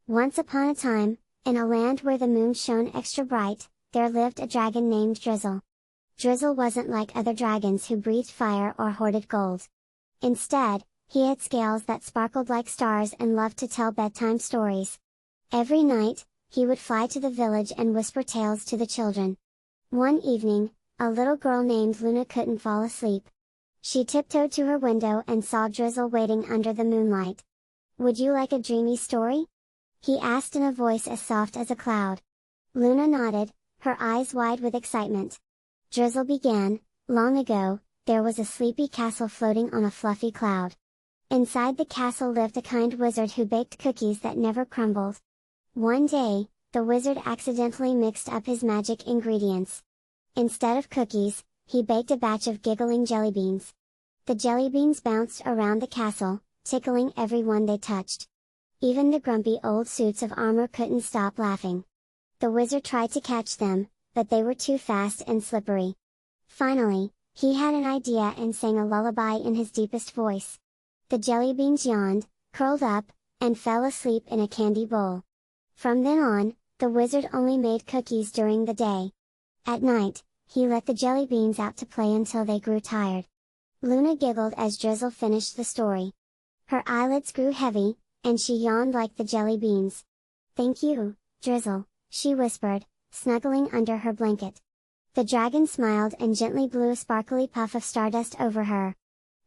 Once upon a time, in a land where the moon shone extra bright, there lived a dragon named Drizzle. Drizzle wasn't like other dragons who breathed fire or hoarded gold. Instead, he had scales that sparkled like stars and loved to tell bedtime stories. Every night, he would fly to the village and whisper tales to the children. One evening, a little girl named Luna couldn't fall asleep. She tiptoed to her window and saw Drizzle waiting under the moonlight. "Would you like a dreamy story?" he asked in a voice as soft as a cloud. Luna nodded, her eyes wide with excitement. Drizzle began, "Long ago, there was a sleepy castle floating on a fluffy cloud. Inside the castle lived a kind wizard who baked cookies that never crumbled. One day, the wizard accidentally mixed up his magic ingredients. Instead of cookies, he baked a batch of giggling jelly beans. The jelly beans bounced around the castle, tickling everyone they touched. Even the grumpy old suits of armor couldn't stop laughing. The wizard tried to catch them, but they were too fast and slippery. Finally, he had an idea and sang a lullaby in his deepest voice. The jelly beans yawned, curled up, and fell asleep in a candy bowl. From then on, the wizard only made cookies during the day. At night, he let the jelly beans out to play until they grew tired. Luna giggled as Drizzle finished the story. Her eyelids grew heavy, and she yawned like the jelly beans. "Thank you, Drizzle," she whispered, snuggling under her blanket. The dragon smiled and gently blew a sparkly puff of stardust over her.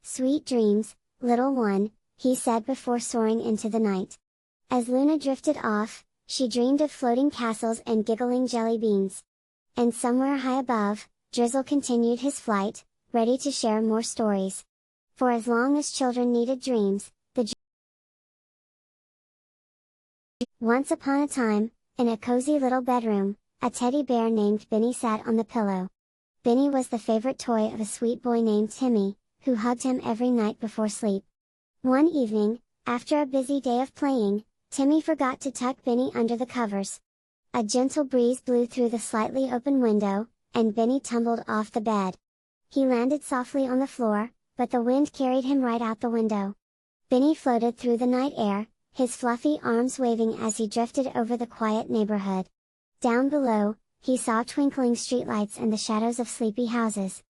"Sweet dreams, little one," he said before soaring into the night. As Luna drifted off, she dreamed of floating castles and giggling jelly beans. And somewhere high above, Drizzle continued his flight, ready to share more stories. For as long as children needed dreams, Once upon a time, in a cozy little bedroom, a teddy bear named Benny sat on the pillow. Benny was the favorite toy of a sweet boy named Timmy, who hugged him every night before sleep. One evening, after a busy day of playing, Timmy forgot to tuck Benny under the covers. A gentle breeze blew through the slightly open window, and Benny tumbled off the bed. He landed softly on the floor, but the wind carried him right out the window. Benny floated through the night air, his fluffy arms waving as he drifted over the quiet neighborhood. Down below, he saw twinkling streetlights and the shadows of sleepy houses.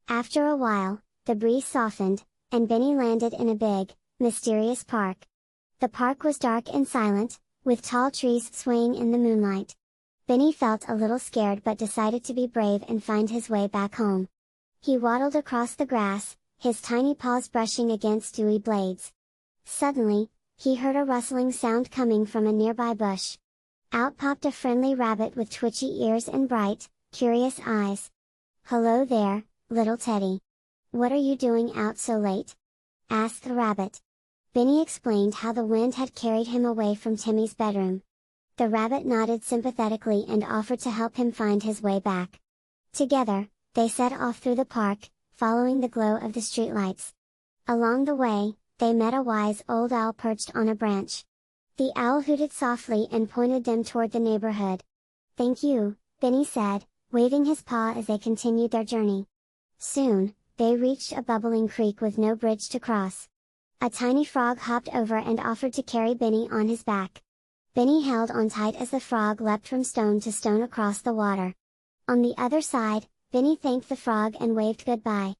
After a while, the breeze softened, and Benny landed in a big, mysterious park. The park was dark and silent, with tall trees swaying in the moonlight. Benny felt a little scared but decided to be brave and find his way back home. He waddled across the grass, his tiny paws brushing against dewy blades. Suddenly, he heard a rustling sound coming from a nearby bush. Out popped a friendly rabbit with twitchy ears and bright, curious eyes. "Hello there, little Teddy. What are you doing out so late?" asked the rabbit. Benny explained how the wind had carried him away from Timmy's bedroom. The rabbit nodded sympathetically and offered to help him find his way back. Together, they set off through the park, following the glow of the streetlights. Along the way, they met a wise old owl perched on a branch. The owl hooted softly and pointed them toward the neighborhood. "Thank you," Benny said, waving his paw as they continued their journey. Soon, they reached a bubbling creek with no bridge to cross. A tiny frog hopped over and offered to carry Benny on his back. Benny held on tight as the frog leapt from stone to stone across the water. On the other side, Benny thanked the frog and waved goodbye.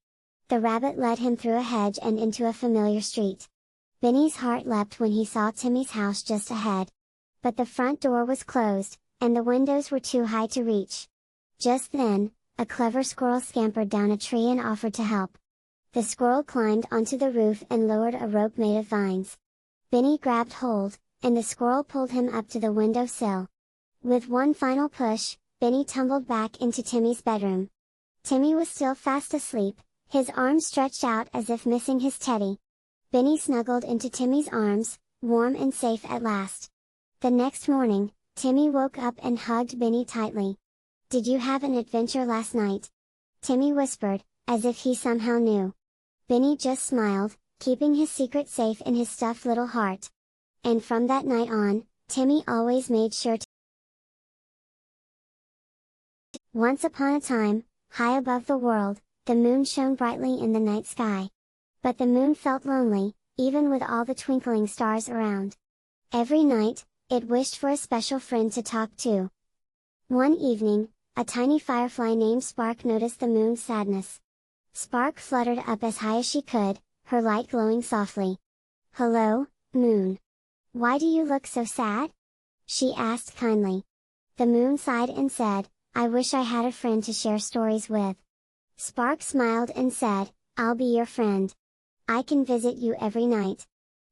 The rabbit led him through a hedge and into a familiar street. Benny's heart leapt when he saw Timmy's house just ahead. But the front door was closed, and the windows were too high to reach. Just then, a clever squirrel scampered down a tree and offered to help. The squirrel climbed onto the roof and lowered a rope made of vines. Benny grabbed hold, and the squirrel pulled him up to the window sill. With one final push, Benny tumbled back into Timmy's bedroom. Timmy was still fast asleep, his arms stretched out as if missing his teddy. Benny snuggled into Timmy's arms, warm and safe at last. The next morning, Timmy woke up and hugged Benny tightly. "Did you have an adventure last night?" Timmy whispered, as if he somehow knew. Benny just smiled, keeping his secret safe in his stuffed little heart. And from that night on, Timmy always made sure to. Once upon a time, high above the world, the moon shone brightly in the night sky. But the moon felt lonely, even with all the twinkling stars around. Every night, It wished for a special friend to talk to. One evening, a tiny firefly named Spark noticed the moon's sadness. Spark fluttered up as high as she could, her light glowing softly. "Hello, moon. Why do you look so sad?" she asked kindly. The moon sighed and said, "I wish I had a friend to share stories with." Spark smiled and said, "I'll be your friend. I can visit you every night."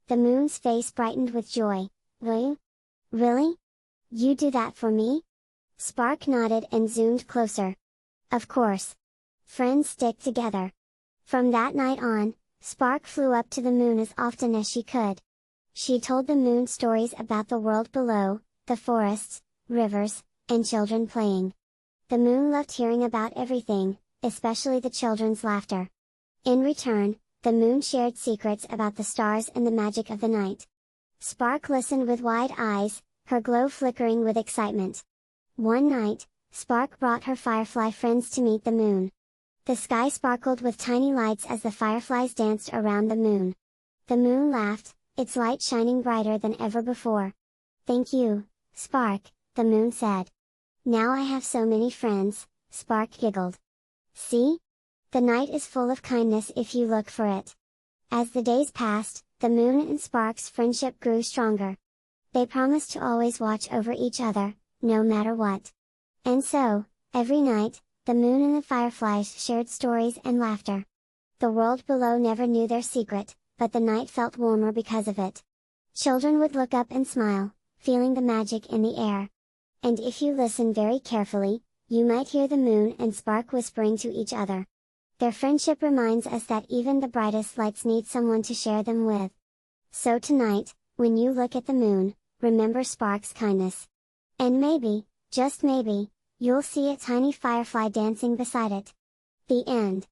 The moon's face brightened with joy. "Will you? Really? You do that for me?" Spark nodded and zoomed closer. "Of course. Friends stick together." From that night on, Spark flew up to the moon as often as she could. She told the moon stories about the world below, the forests, rivers, and children playing. The moon loved hearing about everything, especially the children's laughter. In return, the moon shared secrets about the stars and the magic of the night. Spark listened with wide eyes, her glow flickering with excitement. One night, Spark brought her firefly friends to meet the moon. The sky sparkled with tiny lights as the fireflies danced around the moon. The moon laughed, its light shining brighter than ever before. "Thank you, Spark," the moon said. "Now I have so many friends," Spark giggled. "See? The night is full of kindness if you look for it." As the days passed, the moon and Spark's friendship grew stronger. They promised to always watch over each other, no matter what. And so, every night, the moon and the fireflies shared stories and laughter. The world below never knew their secret, but the night felt warmer because of it. Children would look up and smile, feeling the magic in the air. And if you listen very carefully, you might hear the moon and Spark whispering to each other. Their friendship reminds us that even the brightest lights need someone to share them with. So tonight, when you look at the moon, remember Spark's kindness. And maybe, just maybe, you'll see a tiny firefly dancing beside it. The end.